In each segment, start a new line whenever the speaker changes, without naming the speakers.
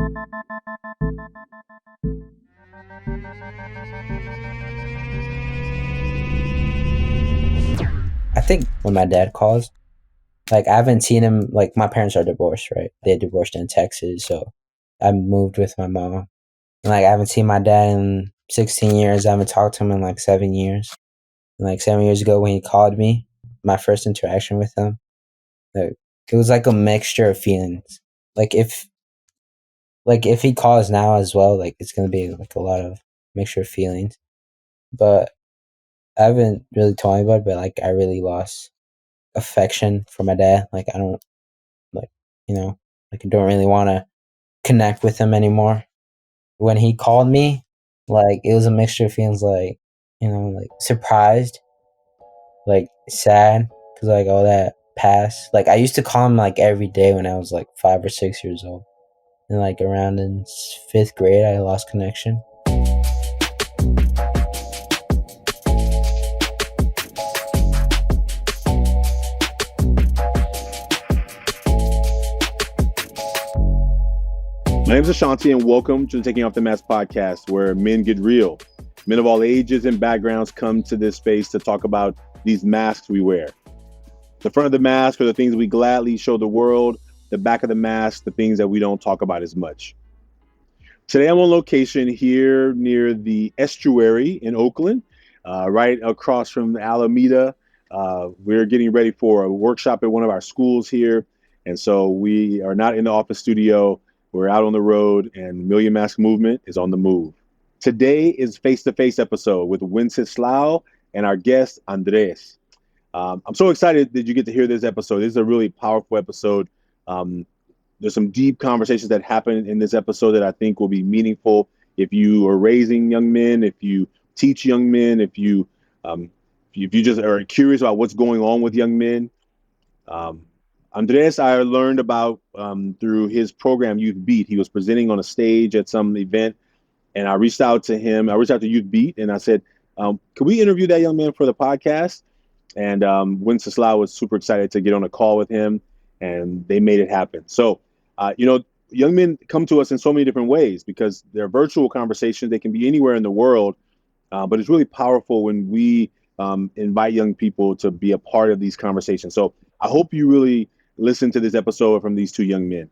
I think when my dad calls, like I haven't seen him, like my parents are divorced, right? They divorced in Texas, so I moved with my mom. And like I haven't seen my dad in 16 years. I haven't talked to him in like 7 years. And like 7 years ago when he called me, my first interaction with him, like it was like a mixture of feelings. Like if he calls now as well, like it's gonna be like a lot of mixture of feelings. But I haven't really told anybody, but like I really lost affection for my dad. Like I don't like like I don't really want to connect with him anymore. When he called me, like it was a mixture of feelings, like like surprised, like sad, because like all that passed. Like I used to call him like every day when I was like 5 or 6 years old, and like around in fifth grade, I lost connection.
My name is Ashanti, and welcome to the Taking Off the Mask podcast, where men get real. Men of all ages and backgrounds come to this space to talk about these masks we wear. The front of the mask are the things we gladly show the world. The back of the mask, the things that we don't talk about as much. Today, I'm on location here near the estuary in Oakland, right across from Alameda. We're getting ready for a workshop at one of our schools here. And so we are not in the office studio. We're out on the road, and Million Mask Movement is on the move. Today is face-to-face episode with Wenceslao and our guest, Andres. I'm so excited that you get to hear this episode. This is a really powerful episode. There's some deep conversations that happen in this episode that I think will be meaningful if you are raising young men, if you teach young men, if you just are curious about what's going on with young men. Andres, I learned about through his program, Youth Beat. He was presenting on a stage at some event, and I reached out to him. I reached out to Youth Beat, and I said, could we interview that young man for the podcast? And Wenceslao was super excited to get on a call with him, and they made it happen. So, young men come to us in so many different ways because they're virtual conversations. They can be anywhere in the world, but it's really powerful when we invite young people to be a part of these conversations. So I hope you really listen to this episode from these two young men.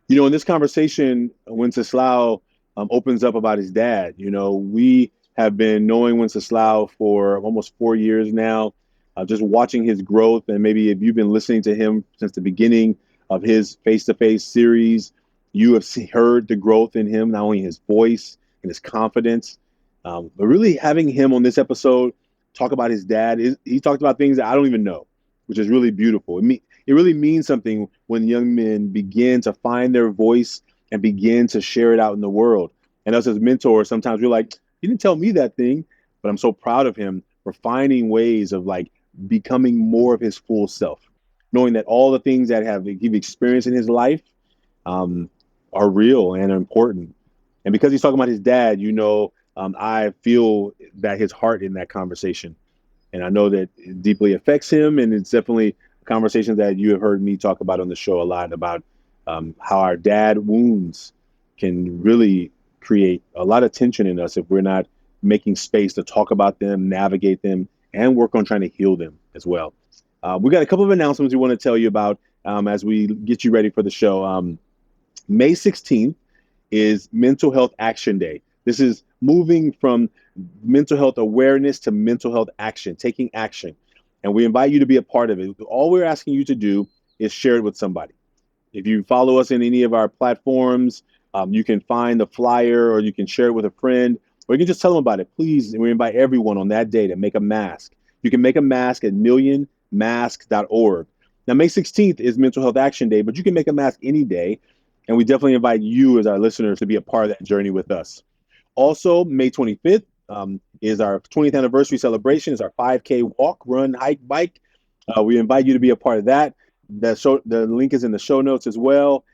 In this conversation, Wenceslao opens up about his dad. We have been knowing Wenceslao for almost 4 years now, just watching his growth. And maybe if you've been listening to him since the beginning of his face-to-face series, you have heard the growth in him, not only his voice and his confidence, but really having him on this episode talk about his dad. He talked about things that I don't even know, which is really beautiful. It really means something when young men begin to find their voice and begin to share it out in the world. And us as mentors, sometimes we're like, he didn't tell me that thing, but I'm so proud of him for finding ways of like becoming more of his full self, knowing that all the things that he's experienced in his life are real and important. And because he's talking about his dad, I feel that his heart in that conversation. And I know that it deeply affects him, and it's definitely a conversation that you have heard me talk about on the show a lot, about how our dad wounds can really create a lot of tension in us if we're not making space to talk about them, navigate them, and work on trying to heal them as well. We got a couple of announcements we want to tell you about as we get you ready for the show. May 16th is Mental Health Action Day. This is moving from mental health awareness to mental health action, taking action. And we invite you to be a part of it. All we're asking you to do is share it with somebody. If you follow us in any of our platforms, you can find the flyer, or you can share it with a friend, or you can just tell them about it. Please, we invite everyone on that day to make a mask. You can make a mask at millionmask.org. Now, May 16th is Mental Health Action Day, but you can make a mask any day. And we definitely invite you as our listeners to be a part of that journey with us. Also, May 25th is our 20th anniversary celebration. It's our 5K walk, run, hike, bike. We invite you to be a part of that. The link is in the show notes as well.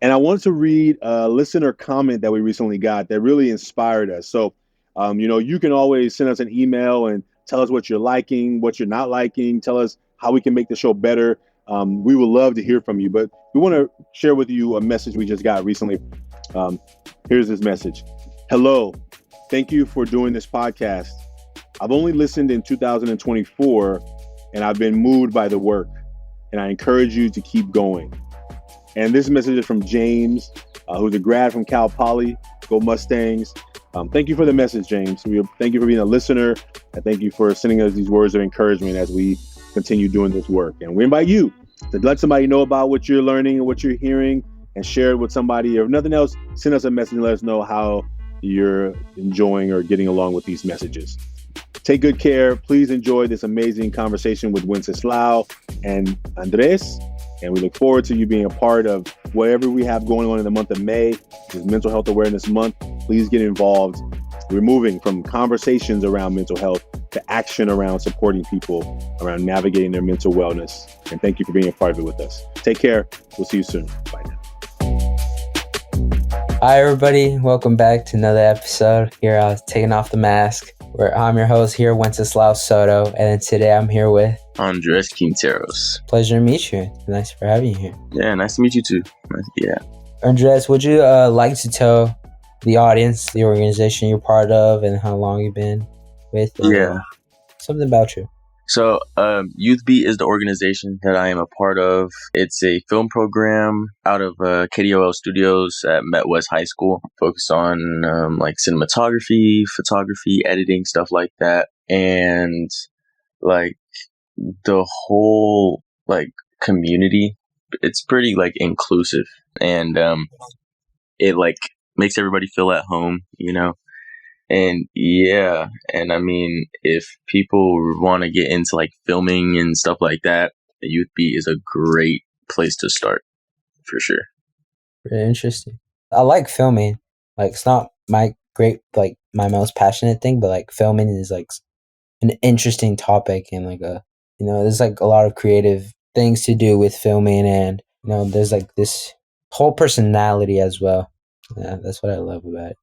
And I wanted to read a listener comment that we recently got that really inspired us. So, you can always send us an email and tell us what you're liking, what you're not liking. Tell us how we can make the show better. We would love to hear from you, but we want to share with you a message we just got recently Here's his message. Hello. Thank you for doing this podcast. I've only listened in 2024 and I've been moved by the work, and I encourage you to keep going. And this message is from James, who's a grad from Cal Poly. Go Mustangs. Thank you for the message, James. Thank you for being a listener, and thank you for sending us these words of encouragement as we continue doing this work. And we invite you to let somebody know about what you're learning and what you're hearing, and share it with somebody. Or if nothing else, send us a message and let us know how you're enjoying or getting along with these messages. Take good care. Please enjoy this amazing conversation with Wenceslao and Andres. And we look forward to you being a part of whatever we have going on in the month of May. This Mental Health Awareness Month. Please get involved. We're moving from conversations around mental health to action around supporting people around navigating their mental wellness. And thank you for being a part of it with us. Take care. We'll see you soon. Bye now.
Hi, everybody. Welcome back to another episode. Here I was taking off the mask. Where I'm your host here, Wenceslao Soto. And then today I'm here with
Andres Quinteros.
Pleasure to meet you. Nice for having you here.
Yeah, nice to meet you too. Yeah.
Andres, would you like to tell the audience the organization you're part of and how long you've been with?
Yeah.
Something about you.
So, Youth Beat is the organization that I am a part of. It's a film program out of KDOL Studios at Met West High School, focused on like cinematography, photography, editing, stuff like that. And like the whole like community, it's pretty like inclusive, and it like makes everybody feel at home, you know. And yeah, and I mean, if people want to get into like filming and stuff like that, the Youth Beat is a great place to start, for sure.
Very interesting. I like filming. Like, it's not my most passionate thing, but like filming is like an interesting topic, and like there's like a lot of creative things to do with filming, and there's like this whole personality as well. Yeah, that's what I love about it.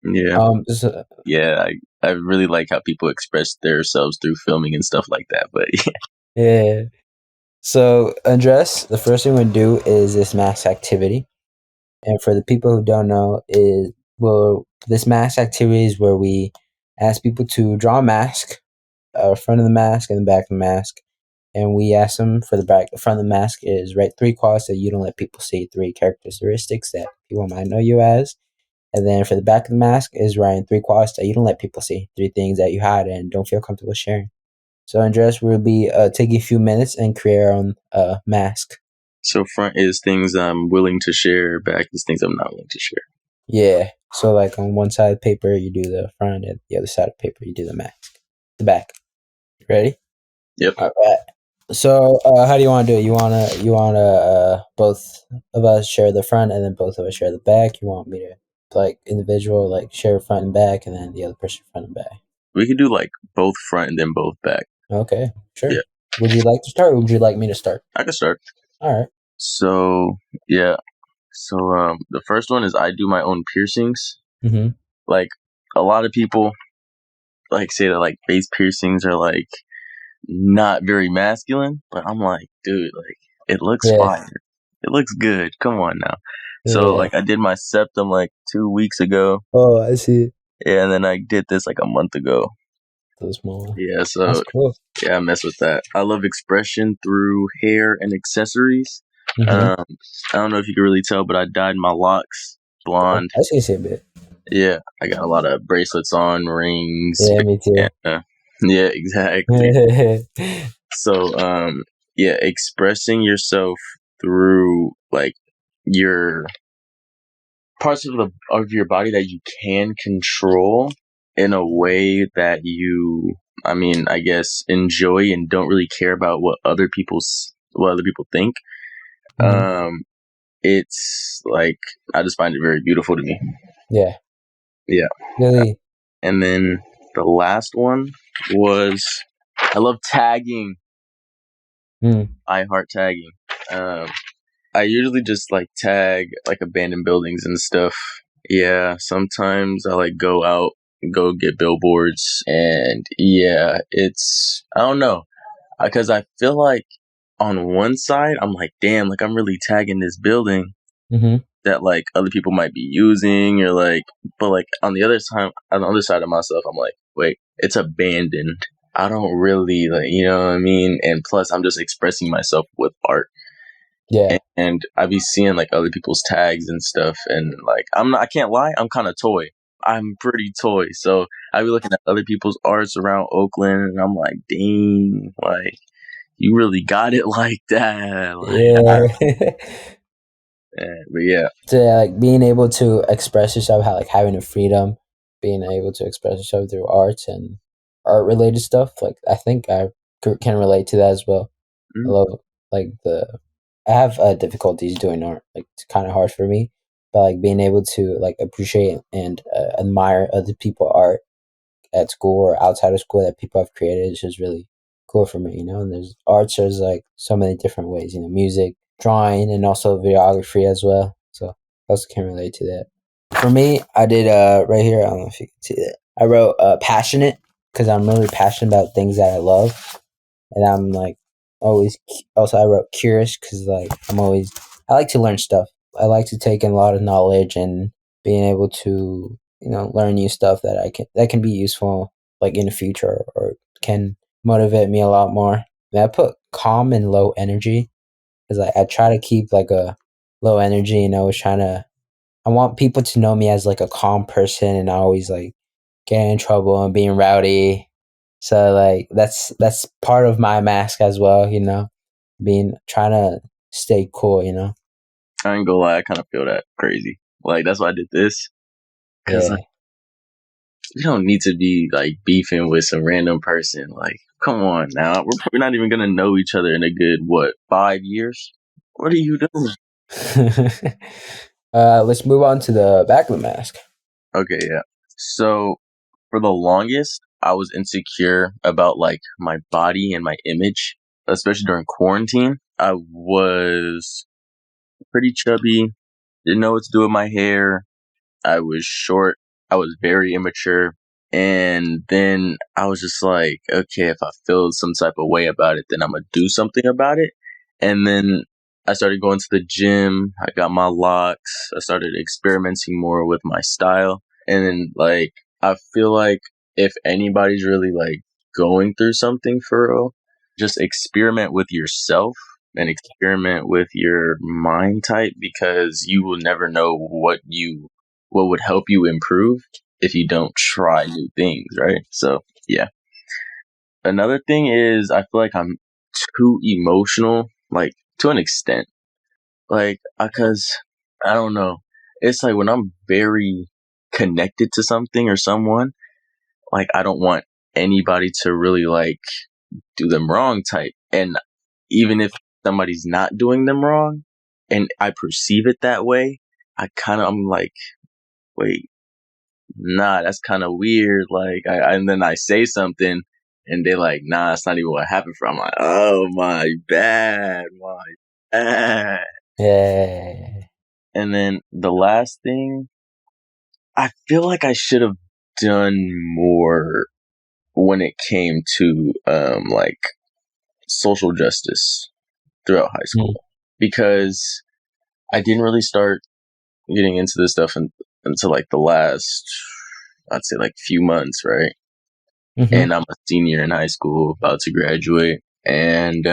Yeah. I really like how people express themselves through filming and stuff like that. But
yeah. So, Andres, the first thing we do is this mass activity. And for the people who don't know, this mass activity is where we ask people to draw a mask, front of the mask and the back of the mask. And we ask them for the front of the mask is write 3 qualities that you don't let people see, 3 characteristics that people might know you as. And then for the back of the mask is writing 3 qualities that you don't let people see, 3 things that you hide and don't feel comfortable sharing. So, Andres, we'll be taking a few minutes and create our own mask.
So front is things I'm willing to share, back is things I'm not willing to share.
Yeah. So like on one side of paper, you do the front, and the other side of paper, you do the the back. Ready?
Yep.
All right. So how do you want to do it? You wanna both of us share the front and then both of us share the back? You want me to like individual, like share front and back, and then the other person front and back?
We could do like both front and then both back.
Okay, sure.
Yeah.
Would you like to start, or would you like me to start?
I can start.
All right.
So yeah. So the first one is I do my own piercings.
Mm-hmm.
Like a lot of people like say that like face piercings are like not very masculine, but I'm like, dude, like it looks fire. It looks good. Come on now. Yeah. So like I did my septum like 2 weeks ago.
Oh, I see.
Yeah, and then I did this like a month ago.
So small.
Yeah, so
that's cool.
Yeah, I mess with that. I love expression through hair and accessories.
Mm-hmm.
I don't know if you can really tell, but I dyed my locks blonde.
I see a bit.
Yeah, I got a lot of bracelets on, rings.
Yeah, me too.
Yeah, exactly. So, yeah, expressing yourself through like your parts of your body that you can control in a way that you, I guess, enjoy and don't really care about what other people think. Mm-hmm. It's like I just find it very beautiful to me.
Yeah.
Yeah.
Really.
And then the last one was I love tagging. I heart tagging. I usually just like tag like abandoned buildings and stuff. Yeah, sometimes I like go out and go get billboards, and yeah, I don't know, because I feel like on one side I'm like, damn, like I'm really tagging this building,
mm-hmm.
that like other people might be using, or like, but like on the other side of myself, I'm like, wait, it's abandoned. I don't really like, you know what I mean? And plus, I'm just expressing myself with art.
Yeah.
And I be seeing like other people's tags and stuff, and like I can't lie, I'm kind of toy. I'm pretty toy, so I be looking at other people's arts around Oakland, and I'm like, dang, like you really got it like that,
Yeah.
but yeah.
So yeah, like being able to express yourself, how like having the freedom, being able to express yourself through arts and art related stuff. Like I think I can relate to that as well. I
Mm.
love like I have difficulties doing art. Like it's kind of hard for me, but like being able to like appreciate and admire other people's art at school or outside of school that people have created is just really cool for me. And there's arts. There's like so many different ways. Music, drawing, and also videography as well. So I also can relate to that. For me, I did right here. I don't know if you can see that. I wrote passionate because I'm really passionate about things that I love, and I'm like always. Also, I wrote curious because like I like to learn stuff. I like to take in a lot of knowledge and being able to learn new stuff that can be useful like in the future or can motivate me a lot more. I put calm and low energy because I try to keep like a low energy, and I want people to know me as like a calm person, and I always like get in trouble and being rowdy. So like that's part of my mask as well, being trying to stay cool.
I ain't gonna lie, I kind of feel that crazy. Like that's why I did this, because
Yeah.
you don't need to be like beefing with some random person. Like, come on now, we're probably not even gonna know each other in a good 5 years. What are you doing?
Let's move on to the back of the mask.
Okay, yeah. So for the longest, I was insecure about like my body and my image, especially during quarantine. I was pretty chubby, didn't know what to do with my hair. I was short. I was very immature. And then I was just like, okay, if I feel some type of way about it, then I'm going to do something about it. And then I started going to the gym. I got my locks. I started experimenting more with my style. And then, like, I feel like if anybody's really, like, going through something for real, just experiment with yourself and experiment with your mind type, because you will never know what would help you improve if you don't try new things, right? So, yeah. Another thing is I feel like I'm too emotional, like to an extent. Like, because I don't know. It's like when I'm very connected to something or someone, like I don't want anybody to really like do them wrong type. And even if somebody's not doing them wrong and I perceive it that way, I'm like, wait, nah, that's kind of weird. Like, and then I say something and they're like, nah, that's not even what happened for. I'm like, oh, my bad.
Yeah.
And then the last thing, I feel like I should have done more when it came to, like social justice throughout high school, because I didn't really start getting into this stuff until like the last, I'd say like few months, right? And I'm a senior in high school, about to graduate. And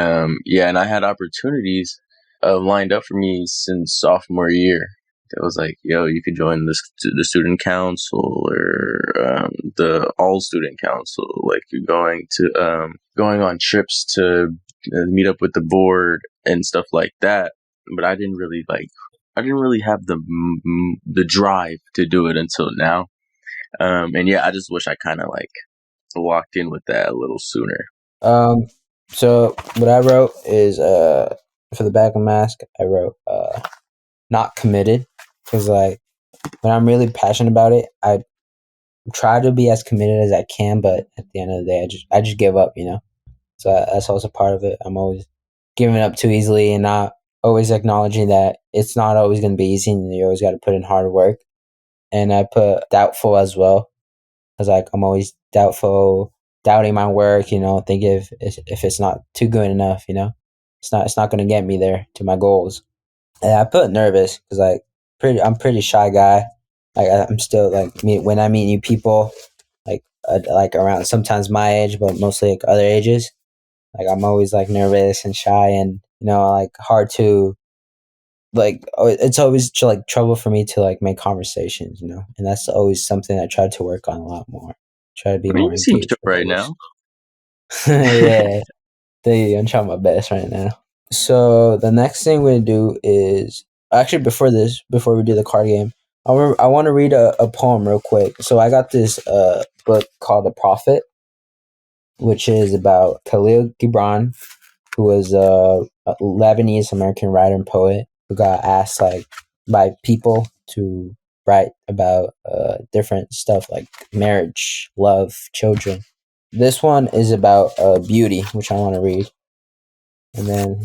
yeah, and I had opportunities lined up for me since sophomore year. It was like, yo, you could join the student council or the all student council. Like you're going on trips to meet up with the board and stuff like that. But I didn't really have the drive to do it until now. And yeah, I just wish I kind of like walked in with that a little sooner.
So what I wrote is for the back of the mask, I wrote not committed, because like when I'm really passionate about it, I try to be as committed as I can, but at the end of the day, I just give up. So that's also part of it. I'm always giving up too easily and not always acknowledging that it's not always going to be easy, and you always got to put in hard work. And I put doubtful as well, because like I'm always doubtful, doubting my work. Think if it's not too good enough, it's not going to get me there to my goals. And I put nervous because like I'm pretty shy guy. Like I'm still like when I meet new people, like around sometimes my age, but mostly like other ages. Like I'm always like nervous and shy, and like hard to like. It's always like trouble for me to like make conversations, and that's always something I try to work on a lot more. Try to be
I mean,
more
you seem
engaged
chill
with
right
others.
now.
Yeah, I'm trying my best right now. So the next thing we do is actually before we do the card game, I want to read a poem real quick. So I got this book called The Prophet, which is about Kahlil Gibran, who was a Lebanese American writer and poet who got asked like by people to write about different stuff like marriage, love, children. This one is about beauty, which I want to read, and then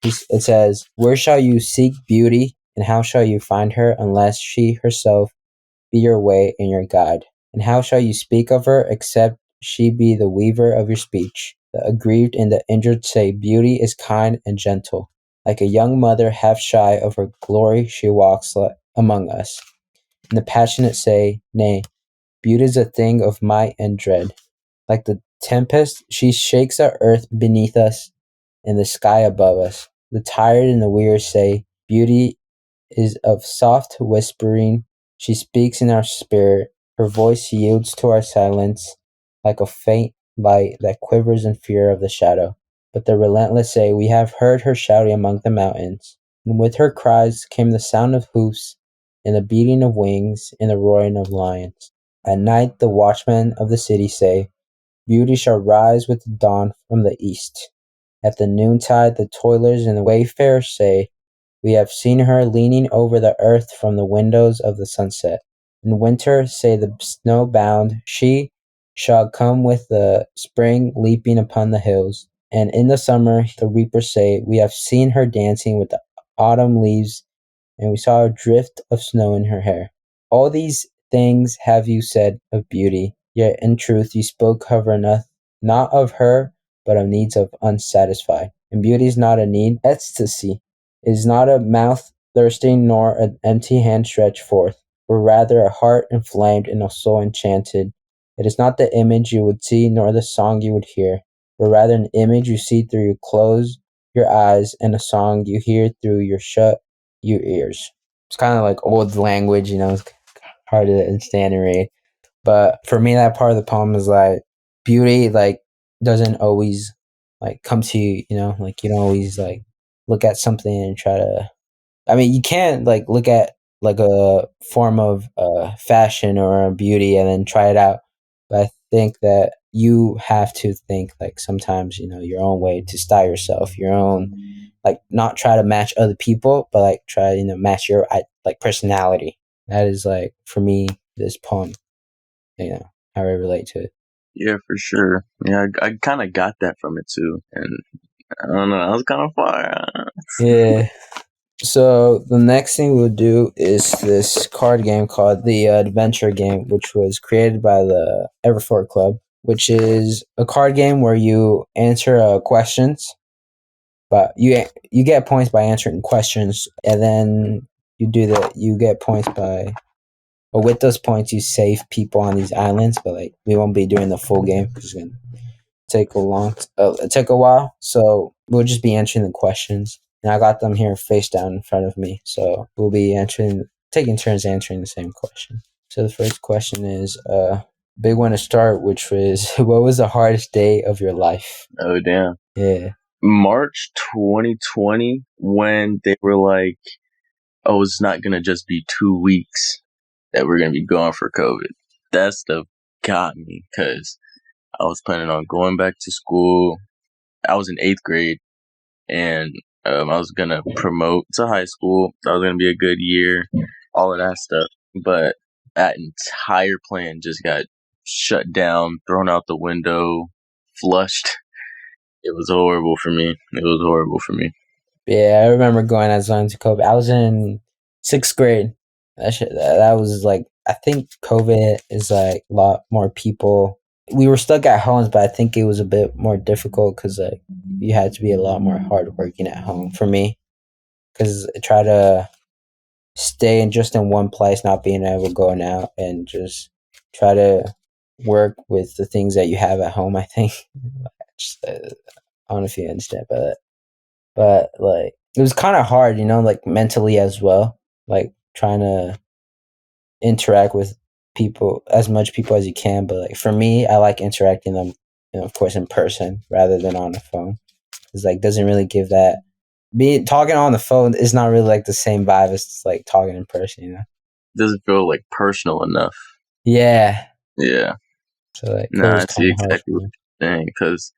it says, "Where shall you seek beauty, and how shall you find her, unless she herself be your way and your guide? And how shall you speak of her, except she be the weaver of your speech? The aggrieved and the injured say, Beauty is kind and gentle. Like a young mother half shy of her glory, she walks among us. And the passionate say, Nay, beauty is a thing of might and dread. Like the tempest, she shakes the earth beneath us and the sky above us. The tired and the weary say, Beauty is of soft whispering. She speaks in our spirit. Her voice yields to our silence like a faint light that quivers in fear of the shadow. But the relentless say, We have heard her shouting among the mountains. And with her cries came the sound of hoofs, and the beating of wings, and the roaring of lions. At night the watchmen of the city say, Beauty shall rise with the dawn from the east. At the noontide the toilers and the wayfarers say, We have seen her leaning over the earth from the windows of the sunset. In winter, say the snow-bound, she shall come with the spring leaping upon the hills. And in the summer, the reapers say, We have seen her dancing with the autumn leaves, and we saw a drift of snow in her hair. All these things have you said of beauty, yet in truth you spoke of her not of her, but of needs of unsatisfied. And beauty is not a need, ecstasy. It is not a mouth thirsting, nor an empty hand stretched forth, but rather a heart inflamed and a soul enchanted. It is not the image you would see, nor the song you would hear, but rather an image you see through you close your eyes, and a song you hear through your ears. It's kind of like old language, it's hard to understand and read. But for me, that part of the poem is like beauty, like doesn't always like come to you, like you don't always like look at something and try to. I mean, you can't like look at like a form of fashion or beauty and then try it out. But I think that you have to think like sometimes, your own way to style yourself, your own like not try to match other people, but like try match your like personality. That is like for me this poem, how I relate to it.
Yeah, for sure. Yeah, I kind of got that from it too, and I don't know, I was kind of fire.
Yeah. So the next thing we'll do is this card game called the Adventure Game, which was created by the Everfort Club, which is a card game where you answer questions, but you get points by answering questions, and then you get points by. But with those points, you save people on these islands. But like we won't be doing the full game because it's gonna take a while. So we'll just be answering the questions. And I got them here face down in front of me. So we'll be taking turns answering the same question. So the first question is big one to start, which was what was the hardest day of your life?
Oh, damn.
Yeah.
March 2020, when they were like, oh, it's not going to just be 2 weeks that we're going to be going for COVID. That stuff got me because I was planning on going back to school. I was in 8th grade, and I was going to promote to high school. That was going to be a good year, all of that stuff. But that entire plan just got shut down, thrown out the window, flushed. It was horrible for me.
Yeah, I remember going as long to COVID. I was in 6th grade. That was like, I think COVID is like a lot more people. We were stuck at homes, but I think it was a bit more difficult because like you had to be a lot more hardworking at home for me. Because try to stay in one place, not being able to go out and just try to work with the things that you have at home. I think. Just, I don't know if you understand by that, but like it was kind of hard, like mentally as well, like trying to interact with people, as much people as you can. But like for me, I like interacting them, of course, in person rather than on the phone. It's like doesn't really give that. Being talking on the phone is not really like the same vibe as like talking in person.
Doesn't feel like personal enough.
Yeah.
Yeah.
So like
Nah,
it was
I see
kind of hard
exactly
for
what
me.
you're saying. Because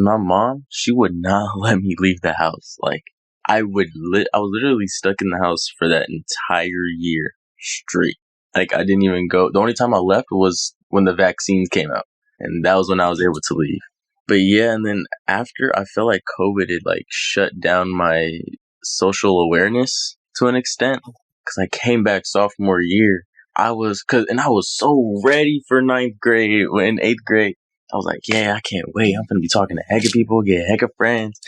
my mom, she would not let me leave the house. Like I was literally stuck in the house for that entire year straight. Like I didn't even go. The only time I left was when the vaccines came out, and that was when I was able to leave. But yeah, and then after, I felt like COVID had like shut down my social awareness to an extent. Because I came back sophomore year, I was so ready for ninth grade. In eighth grade, I was like, yeah, I can't wait. I'm gonna be talking to hecka people, get hecka friends.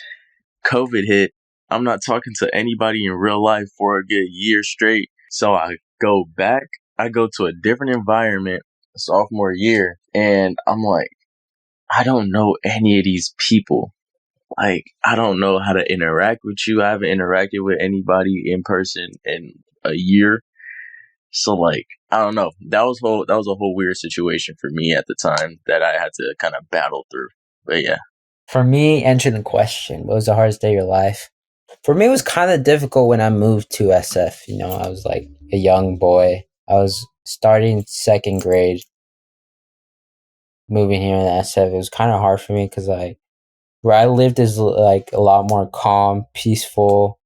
COVID hit. I'm not talking to anybody in real life for a good year straight. So I go back. I go to a different environment sophomore year, and I'm like, I don't know any of these people. Like, I don't know how to interact with you. I haven't interacted with anybody in person in a year. So like, I don't know. That was a whole weird situation for me at the time that I had to kind of battle through. But yeah.
For me, answering the question, what was the hardest day of your life? For me, it was kind of difficult when I moved to SF. I was like a young boy. I was starting second grade, moving here in SF. It was kind of hard for me because like where I lived is like a lot more calm, peaceful,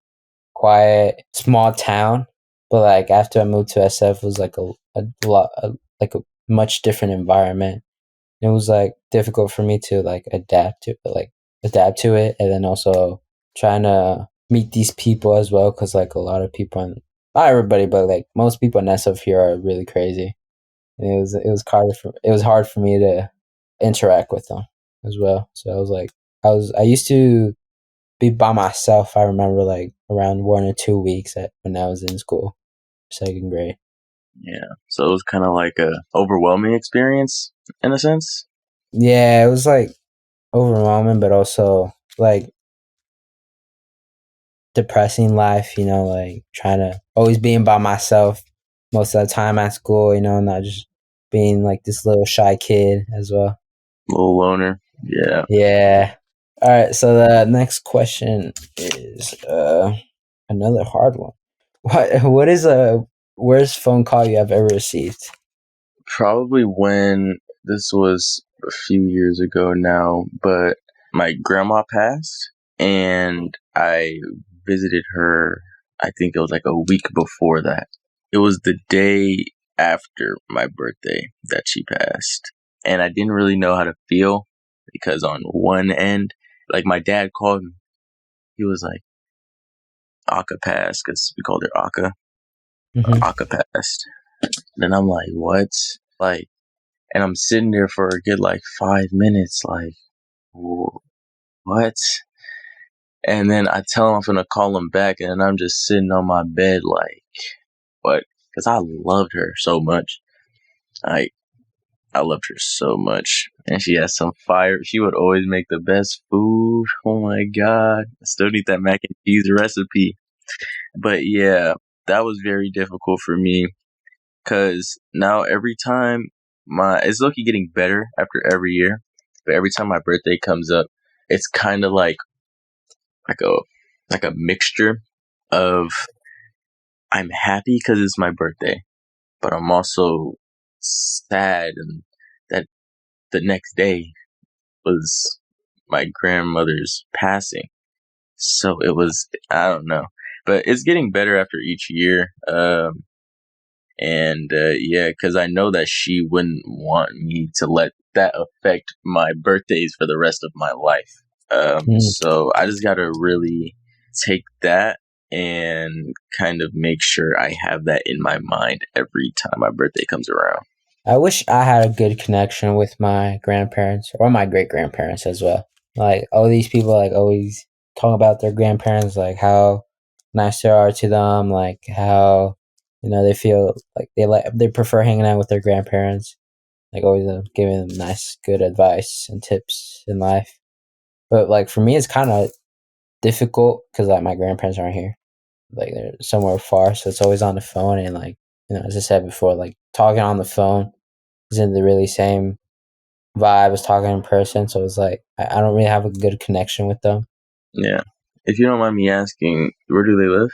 quiet, small town. But like after I moved to SF, it was like like a much different environment. It was like difficult for me to like adapt to it, and then also trying to meet these people as well, because like a lot of people, not everybody, but like most people in SF here are really crazy. And it was hard for me to interact with them as well. So I used to be by myself. I remember like around 1 or 2 weeks when I was in school, second grade.
Yeah. So it was kind of like a overwhelming experience in a sense.
Yeah, it was like overwhelming, but also like depressing life, like trying to always being by myself most of the time at school, not just being like this little shy kid as well.
Little loner. Yeah.
Yeah. All right, so the next question is another hard one. What is a worst phone call you have ever received?
Probably when this was a few years ago now, but my grandma passed and I visited her. I think it was like a week before that. It was the day after my birthday that she passed. And I didn't really know how to feel because on one end, like my dad called me. He was like, Aka passed, because we called her Aka.
Mm-hmm.
Aka passed. And I'm like, what? Like, and I'm sitting there for a good like 5 minutes, like, what? And then I tell him I'm gonna call him back, and I'm just sitting on my bed, like, what? Because I loved her so much. I loved her so much, and she had some fire. She would always make the best food. Oh my god, I still need that mac and cheese recipe. But yeah, that was very difficult for me. Because now every time it's looking getting better after every year, but every time my birthday comes up, it's kind of like a mixture of I'm happy because it's my birthday, but I'm also sad and that the next day was my grandmother's passing. So it was, I don't know, but it's getting better after each year. And yeah, because I know that she wouldn't want me to let that affect my birthdays for the rest of my life. So I just got to really take that and kind of make sure I have that in my mind every time my birthday comes around.
I wish I had a good connection with my grandparents or my great grandparents as well. Like all these people like always talk about their grandparents, like how nice they are to them, like how they feel like they prefer hanging out with their grandparents, like always giving them nice, good advice and tips in life. But like for me, it's kind of difficult because like my grandparents aren't here, like they're somewhere far, so it's always on the phone and like as I said before, like talking on the phone isn't the really same vibe as talking in person. So it's like I don't really have a good connection with them.
Yeah. If you don't mind me asking, where do they live?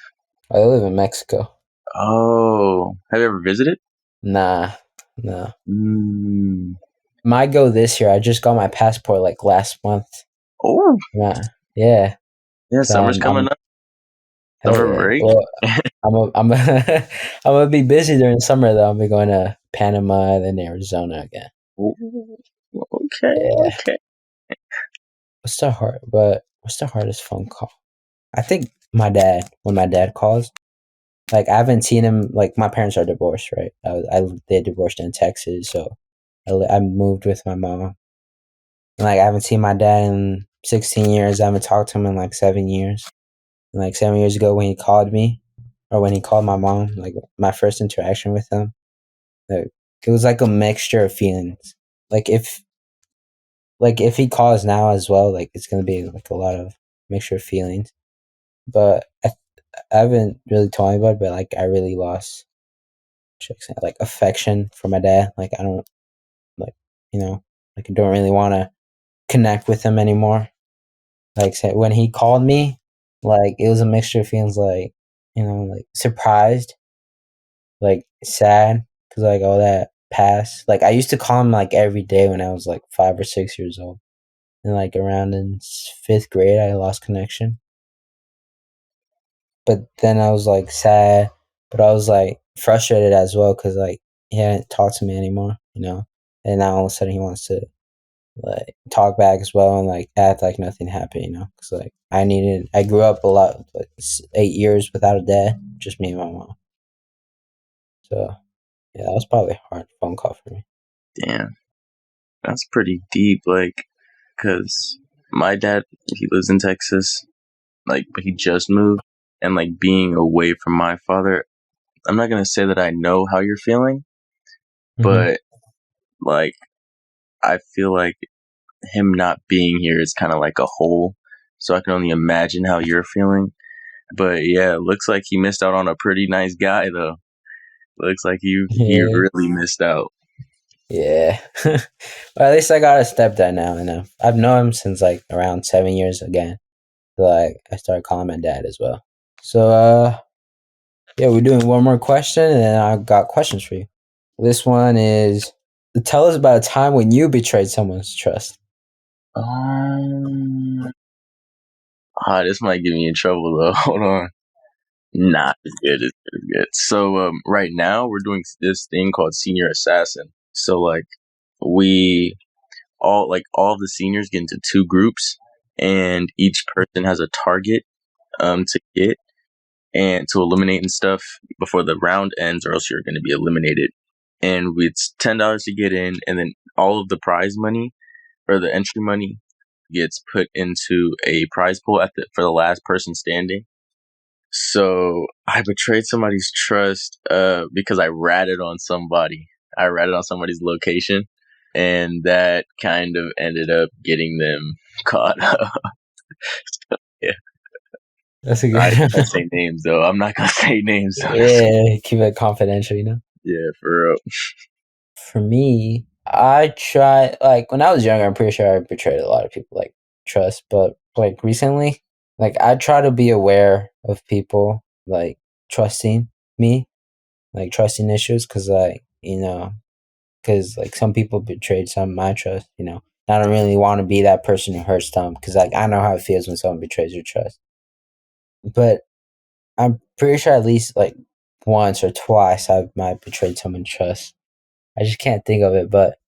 I live in Mexico.
Oh, have you ever visited?
Nah, no.
Mm.
Might go this year. I just got my passport like last month.
Oh,
Yeah.
yeah.
So
Summer's coming up.
hell
Summer
yeah.
break.
Well, I'm I'm gonna be busy during summer though. I'll be going to Panama and then Arizona again.
Ooh, okay,
Yeah.
okay.
What's the hardest phone call? I think my dad. When my dad calls, like I haven't seen him. Like my parents are divorced, right? They divorced in Texas, so I moved with my mom. And like I haven't seen my dad in 16 years. I haven't talked to him in like 7 years. And like 7 years ago when he called me, or when he called my mom, like my first interaction with him, like, it was like a mixture of feelings. Like if he calls now as well, like it's gonna be like a lot of mixture of feelings. But I haven't really told anybody, but like I really lost like affection for my dad. Like I don't like like I don't really want to connect with him anymore. Like when he called me, like it was a mixture of feelings, like like surprised, like sad, because like all that passed. Like I used to call him like every day when I was like 5 or 6 years old, and like around in fifth grade, I lost connection. But then I was like sad, but I was like frustrated as well because like he hadn't talked to me anymore, and now all of a sudden he wants to like talk back as well and like act like nothing happened, because like I grew up a lot, like 8 years without a dad, just me and my mom. So yeah, that was probably a hard phone call for me.
Damn, that's pretty deep. Like, cause my dad, he lives in Texas. Like, but he just moved, and like being away from my father, I'm not gonna say that I know how you're feeling,
Mm-hmm.
but like I feel like him not being here is kind of like a hole. So I can only imagine how you're feeling. But yeah, it looks like he missed out on a pretty nice guy though. Looks like he
Yeah,
really missed out.
yeah. Well, at least I got a stepdad now, and I've known him since like around 7 years again. So like I started calling my dad as well. So yeah, we're doing one more question, and then I got questions for you. This one is: tell us about a time when you betrayed someone's trust.
Um, this might get me in trouble though. Hold on. Nah, it's good. It's good. It's good. So right now we're doing this thing called Senior Assassin. So like we all of the seniors get into two groups, and each person has a target to get and to eliminate and stuff before the round ends, or else you're going to be eliminated. And it's $10 to get in, and then all of the prize money or the entry money gets put into a prize pool for the last person standing. So I betrayed somebody's trust because I ratted on somebody. I ratted on somebody's location, and that kind of ended up getting them caught up. Yeah,
That's a
I
good.
can't say names though. I'm not gonna say names.
Yeah, keep it confidential.
Yeah, for real.
For me, I try like when I was younger. I'm pretty sure I betrayed a lot of people, like trust. But like recently, like I try to be aware of people like trusting me, like trusting issues, because because like some people betrayed some of my trust. I don't really want to be that person who hurts them, because like I know how it feels when someone betrays your trust. But I'm pretty sure at least like once or twice I might betrayed someone's trust. I just can't think of it, but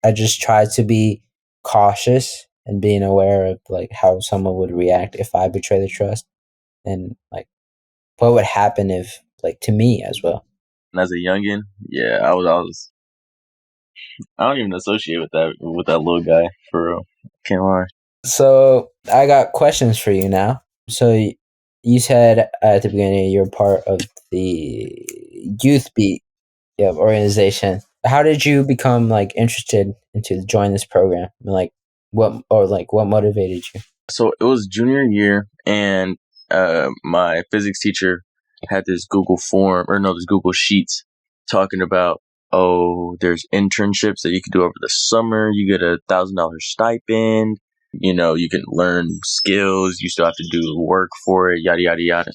I just try to be cautious and being aware of like how someone would react if I betray the trust, and like what would happen if like to me as well.
And as a youngin, yeah, I don't even associate with that little guy for real. Can't lie.
So I got questions for you now. So you said at the beginning you're part of the Youth Beat organization. How did you become like interested into join this program? Like what motivated you?
So it was junior year, and my physics teacher had this this Google Sheets talking about, oh, there's internships that you can do over the summer. You get $1,000 stipend. You can learn skills. You still have to do work for it, yada, yada, yada.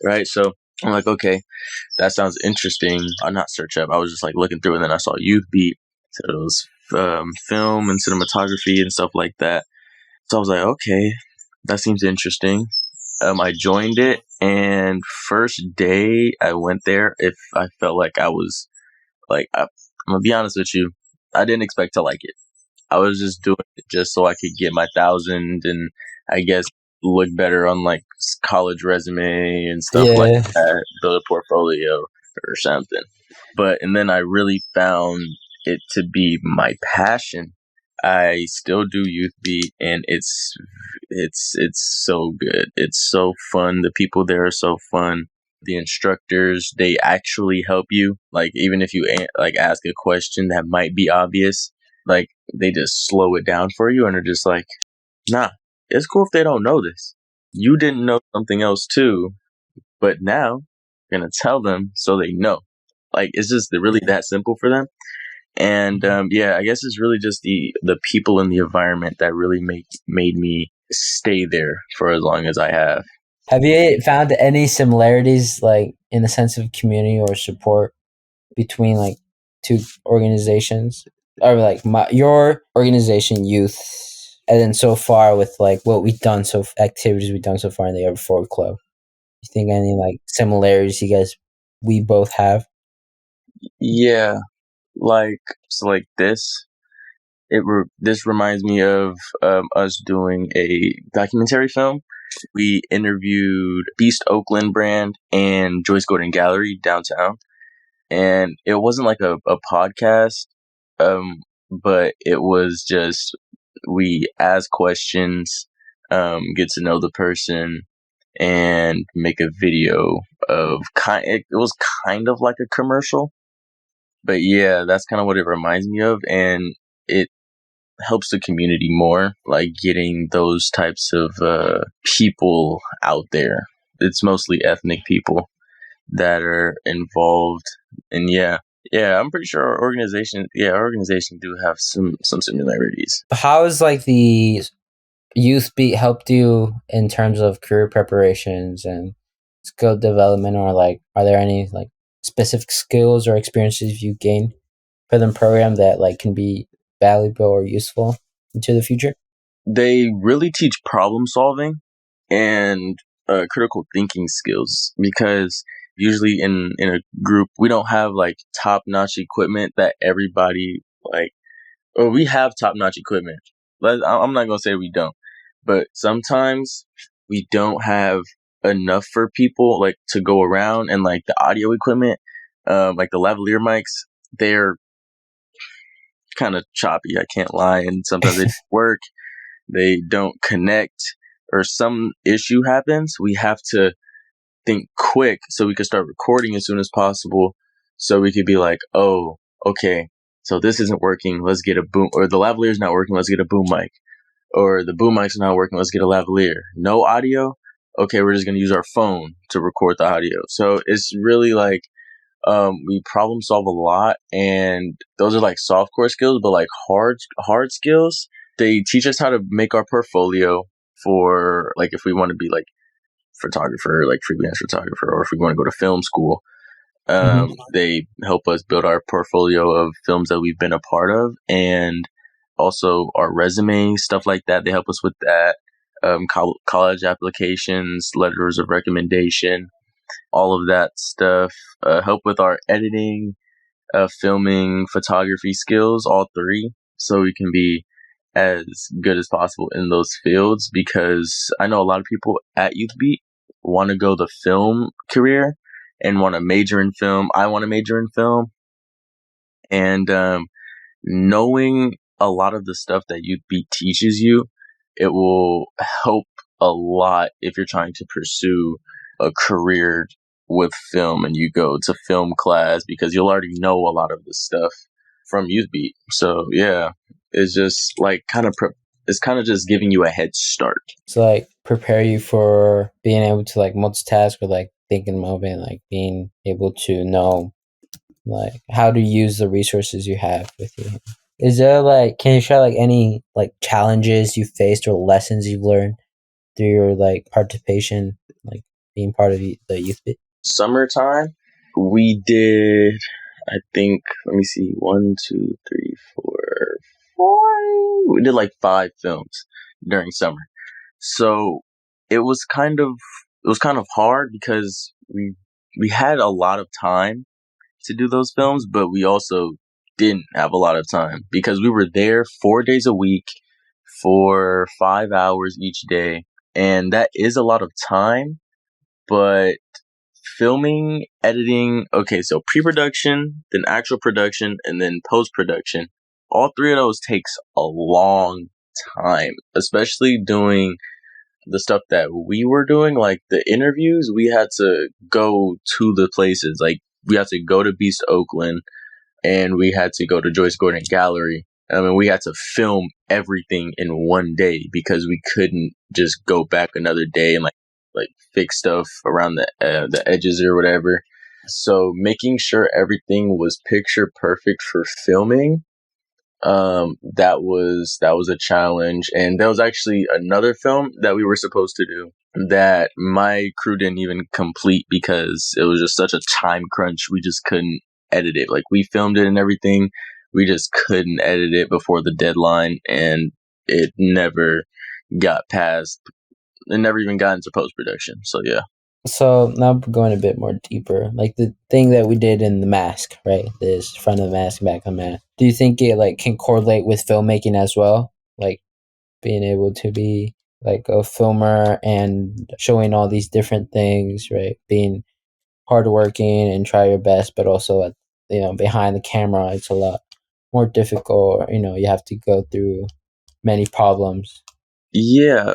Right? So I'm like, okay, that sounds interesting. I not search up. I was just like looking through, and then I saw Youth Beat. So it was film and cinematography and stuff like that. So I was like, okay, that seems interesting. I joined it, and first day I went there, if I felt like I was like, I'm gonna be honest with you, I didn't expect to like it. I was just doing it just so I could get my 1,000 and I guess look better on like college resume and stuff like
Yeah.
that, build a portfolio or something. And then I really found it to be my passion. I still do Youth Beat, and it's so good. It's so fun. The people there are so fun. The instructors, they actually help you. Like even if you like ask a question that might be obvious, like they just slow it down for you and are just like, nah, it's cool if they don't know this. You didn't know something else too, but now you're gonna tell them so they know. Like it's just really that simple for them. And I guess it's really just the people in the environment that really made me stay there for as long as I have.
Have you found any similarities, like in the sense of community or support between like two organizations, or like your organization, youth, and then so far with like what we've done activities we've done so far in the Ever Forward Club? You think any like similarities we both have?
Yeah, like this reminds me of us doing a documentary film. We interviewed Beast Oakland brand and Joyce Gordon Gallery downtown, and it wasn't like a podcast, but it was just we ask questions, get to know the person, and make a video of it was kind of like a commercial, but yeah, that's kind of what it reminds me of, and it helps the community more, like getting those types of people out there. It's mostly ethnic people that are involved, and I'm pretty sure our organization do have some similarities.
How is like the Youth Beat helped you in terms of career preparations and skill development, or like are there any like specific skills or experiences you gain for the program that like can be valuable or useful into the future?
They really teach problem solving and critical thinking skills, because usually in a group we don't have like top notch equipment that everybody like, or we have top notch equipment. I'm not gonna say we don't, but sometimes we don't have enough for people like to go around, and like the audio equipment, like the lavalier mics, they're kind of choppy. I can't lie, and sometimes they don't work, they don't connect, or some issue happens. We have to think quick so we could start recording as soon as possible, so we could be like, oh, okay, so this isn't working, let's get a boom, or the lavalier's not working, let's get a boom mic, or the boom mic's not working, let's get a lavalier. No audio, okay, we're just going to use our phone to record the audio. So it's really like we problem solve a lot, and those are like soft core skills, but like hard skills, they teach us how to make our portfolio for like if we want to be like photographer, like freelance photographer, or if we want to go to film school. They help us build our portfolio of films that we've been a part of, and also our resume, stuff like that. They help us with that. College applications, letters of recommendation, all of that stuff. Help with our editing, filming, photography skills, all three, so we can be as good as possible in those fields, because I know a lot of people at YouthBeat want to go the film career and want to major in film. I want to major in film, and knowing a lot of the stuff that YouthBeat teaches you, it will help a lot if you're trying to pursue a career with film and you go to film class because you'll already know a lot of this stuff from Youth Beat. So yeah, it's just like it's kind of just giving you a head start.
So like prepare you for being able to like multitask or like think and moving, like being able to know like how to use the resources you have with you. Is there like, can you share like any like challenges you faced or lessons you've learned through your like participation, like being part of the Youth Beat?
Summertime, we did, I think, let me see, 1, 2, 3, 4, 5. We did like 5 films during summer. So it was kind of hard because we had a lot of time to do those films, but we also didn't have a lot of time because we were there 4 days a week for 5 hours each day, and that is a lot of time. But filming, editing, okay, so pre-production, then actual production, and then post-production, all 3 of those takes a long time, especially doing the stuff that we were doing, like the interviews. We had to go to the places, like we had to go to Beast Oakland, and we had to go to Joyce Gordon Gallery. I mean, we had to film everything in one day because we couldn't just go back another day and like fix stuff around the edges or whatever. So making sure everything was picture perfect for filming, that was a challenge. And there was actually another film that we were supposed to do that my crew didn't even complete because it was just such a time crunch. We just couldn't edit it. Like, we filmed it and everything, we just couldn't edit it before the deadline, and it never got past. It never even got into post-production. So yeah.
So now going a bit more deeper, like the thing that we did in the mask, right? This front of the mask, back of the mask. Do you think it like can correlate with filmmaking as well? Like being able to be like a filmer and showing all these different things, right? Being hardworking and try your best, but also at, behind the camera, it's a lot more difficult. You have to go through many problems.
Yeah,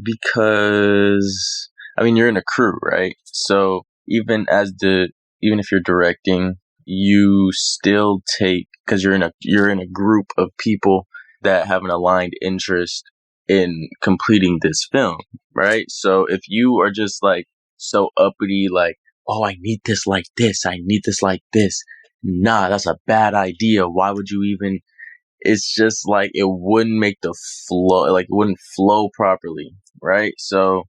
because I mean, you're in a crew, right? So even if you're directing, you still take, because you're in a group of people that have an aligned interest in completing this film, right? So if you are just like so uppity, like, oh, I need this like this, I need this like this. Nah, that's a bad idea. Why would you even? It's just like it wouldn't make the flow, like it wouldn't flow properly, right? So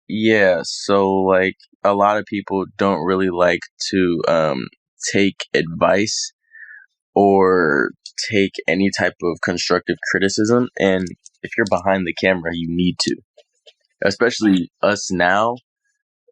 yeah, so like a lot of people don't really like to take advice or take any type of constructive criticism, and if you're behind the camera, you need to. Especially us now,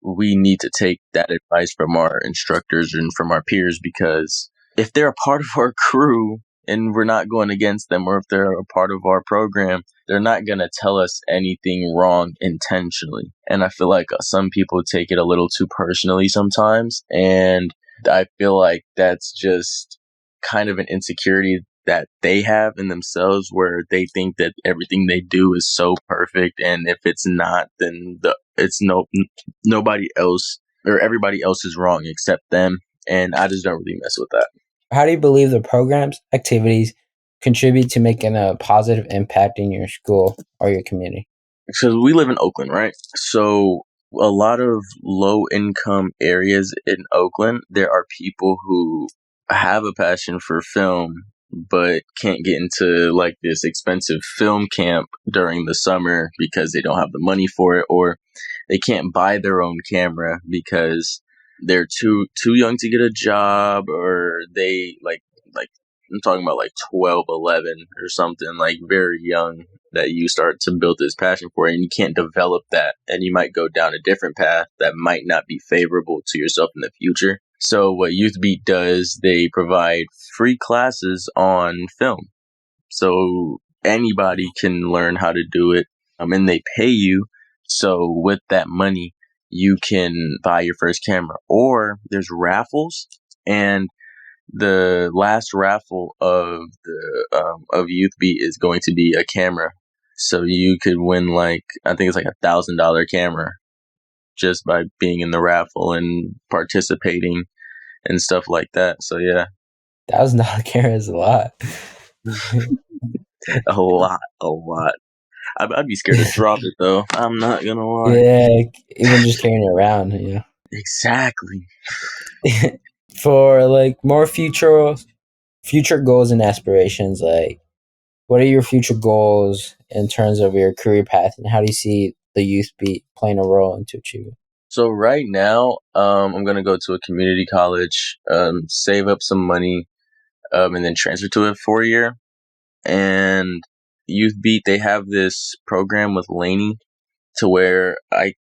we need to take that advice from our instructors and from our peers, because if they're a part of our crew and we're not going against them, or if they're a part of our program, they're not going to tell us anything wrong intentionally. And I feel like some people take it a little too personally sometimes. And I feel like that's just kind of an insecurity that they have in themselves, where they think that everything they do is so perfect. And if it's not, then nobody else, or everybody else is wrong except them. And I just don't really mess with that.
How do you believe the programs, activities contribute to making a positive impact in your school or your community?
Because we live in Oakland, right? So a lot of low income areas in Oakland, there are people who have a passion for film, but can't get into like this expensive film camp during the summer because they don't have the money for it, or they can't buy their own camera because they're too young to get a job, or they like I'm talking about like 12, 11 or something, like very young, that you start to build this passion for it, and you can't develop that, and you might go down a different path that might not be favorable to yourself in the future. So what Youth Beat does, they provide free classes on film. So anybody can learn how to do it, and they pay you. So with that money, you can buy your first camera, or there's raffles, and the last raffle of of Youth Beat is going to be a camera. So you could win, like, I think it's like $1,000 camera just by being in the raffle and participating and stuff like that. So yeah,
$1,000 is a lot.
a lot. I'd be scared to drop it though. I'm not gonna lie.
Yeah, even just carrying it around,
Exactly.
For like more future goals and aspirations, like what are your future goals in terms of your career path, and how do you see the youth beat playing a role into achieving?
So right now, I'm gonna go to a community college, save up some money, and then transfer to a 4-year. And Youth Beat, they have this program with Laney to where I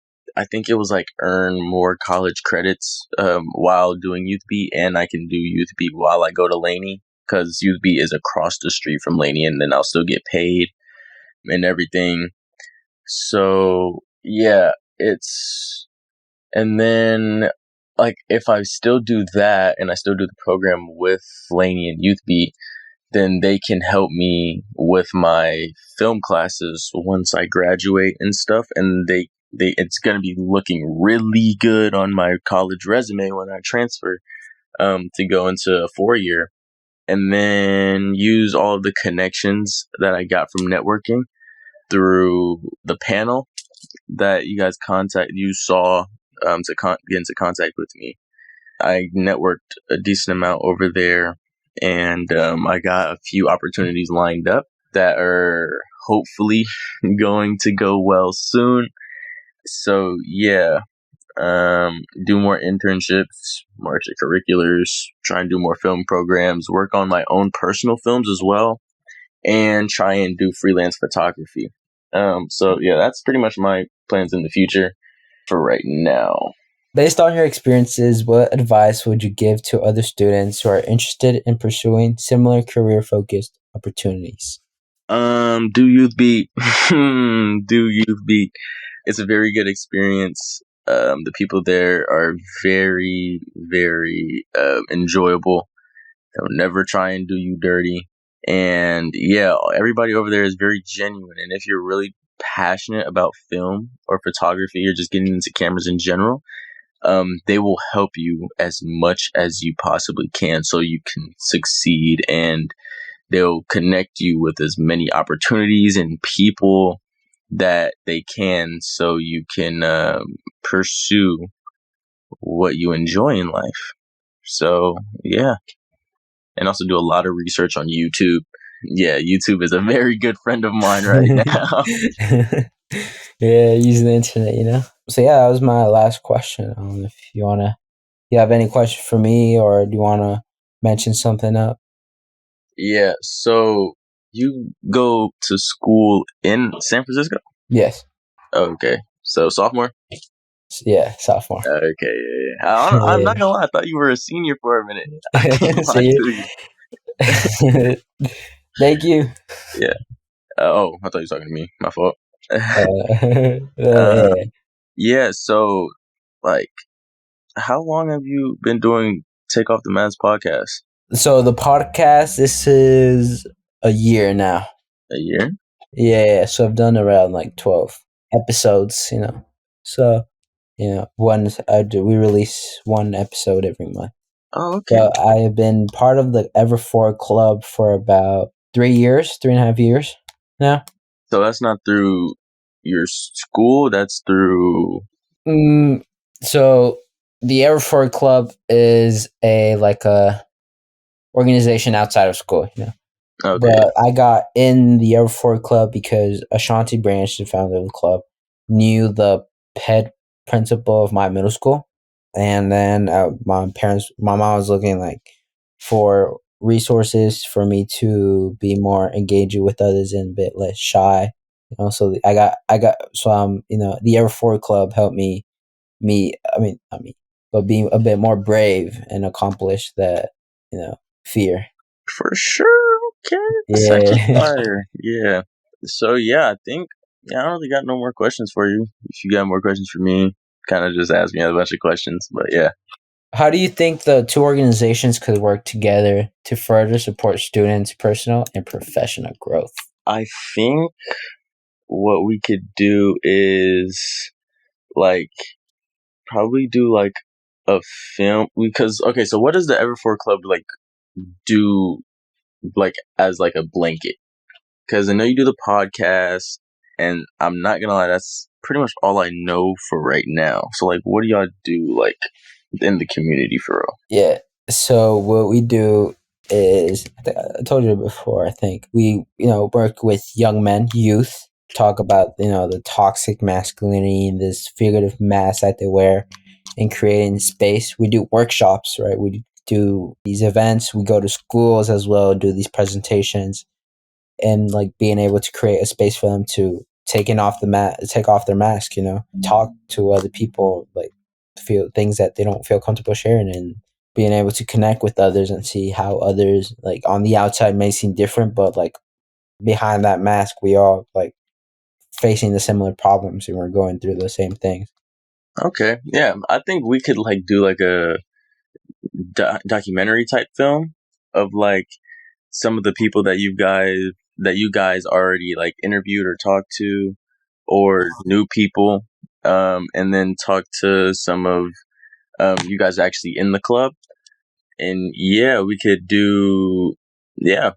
think it was like earn more college credits while doing Youth Beat, and I can do Youth Beat while I go to Laney, because Youth Beat is across the street from Laney, and then I'll still get paid and everything. So yeah, and then like if I still do that and I still do the program with Laney and Youth Beat, then they can help me with my film classes once I graduate and stuff, and they it's gonna be looking really good on my college resume when I transfer to go into a 4-year, and then use all of the connections that I got from networking through the panel that you saw to get into contact with me. I networked a decent amount over there, and I got a few opportunities lined up that are hopefully going to go well soon. So yeah, do more internships, more extracurriculars, try and do more film programs, work on my own personal films as well, and try and do freelance photography. So yeah, that's pretty much my plans in the future for right now.
Based on your experiences, what advice would you give to other students who are interested in pursuing similar career-focused opportunities?
Do Youth Beat. Do Youth Beat. It's a very good experience. The people there are very, very enjoyable. They'll never try and do you dirty. And yeah, everybody over there is very genuine. And if you're really passionate about film or photography or just getting into cameras in general, they will help you as much as you possibly can so you can succeed, and they'll connect you with as many opportunities and people that they can so you can pursue what you enjoy in life. So, yeah. And also do a lot of research on YouTube. Yeah, YouTube is a very good friend of mine right now.
Yeah, using the internet, So yeah, that was my last question. If you have any question for me, or do you want to mention something up?
Yeah, so you go to school in San Francisco?
Yes.
Okay, so sophomore?
Yeah, sophomore.
Okay, yeah. I'm not gonna lie, I thought you were a senior for a minute. I can't lie to
you. Thank you.
Yeah. I thought you were talking to me. My fault. Yeah, so, like, how long have you been doing Take Off the Mask podcast?
So the podcast, this is a year now.
A year?
Yeah, so I've done around like 12 episodes, So, we release one episode every month.
Oh, okay.
So I have been part of the Ever4 Club for about 3.5 years now.
So that's not through your school, that's through...
So the Ever4 Club is a organization outside of school, Okay. But I got in the Ever4 Club because Ashanti Branch, the founder of the club, knew the head principal of my middle school. And then my mom was looking for resources for me to be more engaging with others and a bit less shy. So the Ever4 Club helped me, but being a bit more brave and accomplish that, fear.
For sure. Okay. Yeah. Fire. Yeah. So yeah, I think I don't really got no more questions for you. If you got more questions for me, kind of just ask me a bunch of questions. But yeah.
How do you think the two organizations could work together to further support students' personal and professional growth?
I think what we could do is probably do like a film because okay, so what does the Ever4 Club like do like as like a blanket? Because I know you do the podcast, and I'm not gonna lie, that's pretty much all I know for right now. So like, what do y'all do like in the community for real?
Yeah. So what we do is, I told you before, I think we, work with young men, youth, talk about, the toxic masculinity, this figurative mask that they wear, and creating space. We do workshops, right? We do these events. We go to schools as well, do these presentations, and like being able to create a space for them to take off their mask, talk to other people, like feel things that they don't feel comfortable sharing, and being able to connect with others and see how others like on the outside may seem different, but like behind that mask, we all like facing the similar problems and we're going through the same things.
Okay, yeah, I think we could like do like a documentary type film of like some of the people that you guys already like interviewed or talked to, or new people, and then talk to some of you guys actually in the club, and yeah, we could do yeah,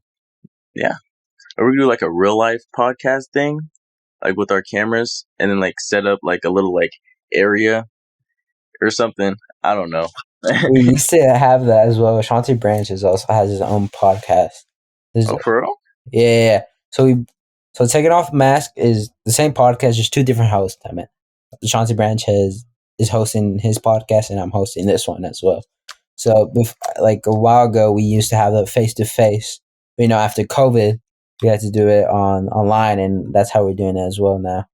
or we could do like a real life podcast thing, like with our cameras, and then like set up like a little like area or something. I don't know.
We used to have that as well. Shanti Branches also has his own podcast.
Oh, for real?
Yeah. So Taking Off Mask is the same podcast, just two different hosts. I mean, Shanti Branch is hosting his podcast, and I'm hosting this one as well. So, like a while ago, we used to have a face to face. After COVID, we had to do it online, and that's how we're doing it as well now.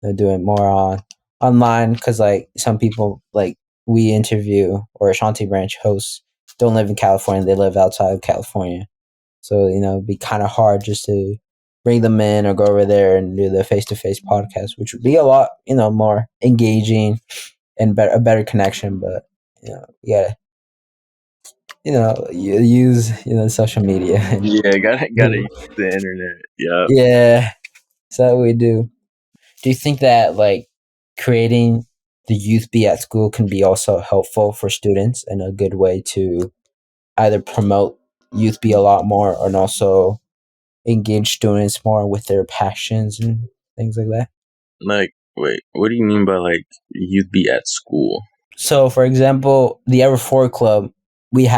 We're doing more online because like some people like we interview or Shanti Branch hosts don't live in California; they live outside of California. So it'd be kind of hard just to bring them in or go over there and do the face to face podcast, which would be a lot more engaging and a better connection. But yeah. You use social media.
Yeah, gotta use the internet. Yeah.
Yeah, so what we do. Do you think that like creating the youth be at school can be also helpful for students and a good way to either promote youth be a lot more and also engage students more with their passions and things like that?
Like, wait, what do you mean by like youth be at school?
So, for example, the Ever4 Club, we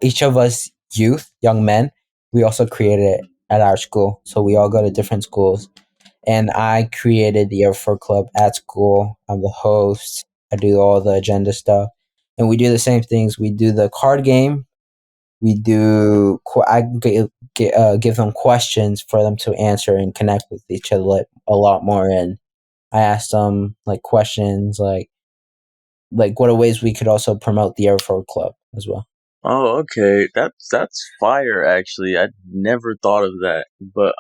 each of us young men, we also created it at our school. So we all go to different schools, and I created the Ever4 Club at school. I'm the host. I do all the agenda stuff, and we do the same things. We do the card game. We do. I give them questions for them to answer and connect with each other like a lot more. And I asked them like questions like what are ways we could also promote the Ever4 Club as well.
Oh, okay. That's fire actually. I never thought of that. But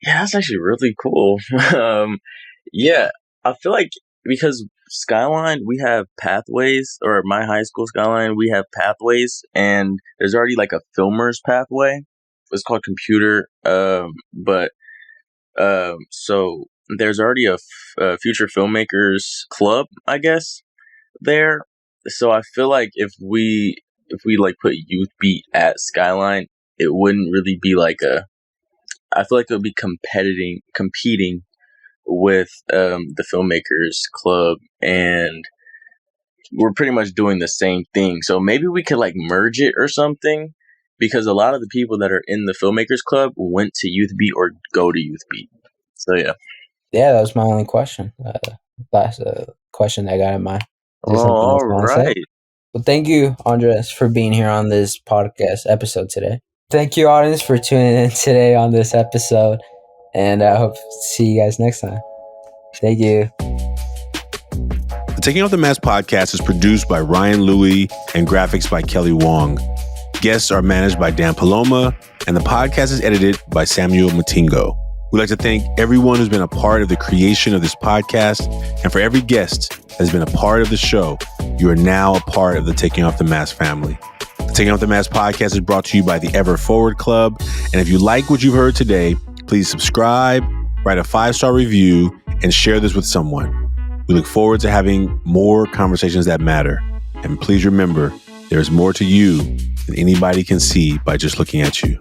yeah, that's actually really cool. Yeah, I feel like because Skyline, we have pathways, or my high school Skyline, we have pathways, and there's already like a filmer's pathway. It's called computer. But so there's already a future filmmakers club, I guess, there. So I feel like if we like put Youth Beat at Skyline, it wouldn't really be like I feel like it would be competing with the filmmakers club, and we're pretty much doing the same thing. So maybe we could like merge it or something, because a lot of the people that are in the filmmakers club went to Youth Beat or go to Youth Beat. So yeah.
Yeah, that was my only question. Last question I got in mind.
All right.
Well, thank you, Andres, for being here on this podcast episode today. Thank you, audience, for tuning in today on this episode, and I hope to see you guys next time. Thank you.
The Taking Off the Mask podcast is produced by Ryan Louie and graphics by Kelly Wong. Guests are managed by Dan Paloma, and the podcast is edited by Samuel Matingo. We'd like to thank everyone who's been a part of the creation of this podcast, and for every guest that has been a part of the show, you are now a part of the Taking Off the Mask family. The Taking Off the Mask podcast is brought to you by the Ever Forward Club, and if you like what you've heard today, please subscribe, write a 5-star review, and share this with someone. We look forward to having more conversations that matter. And please remember, there's more to you than anybody can see by just looking at you.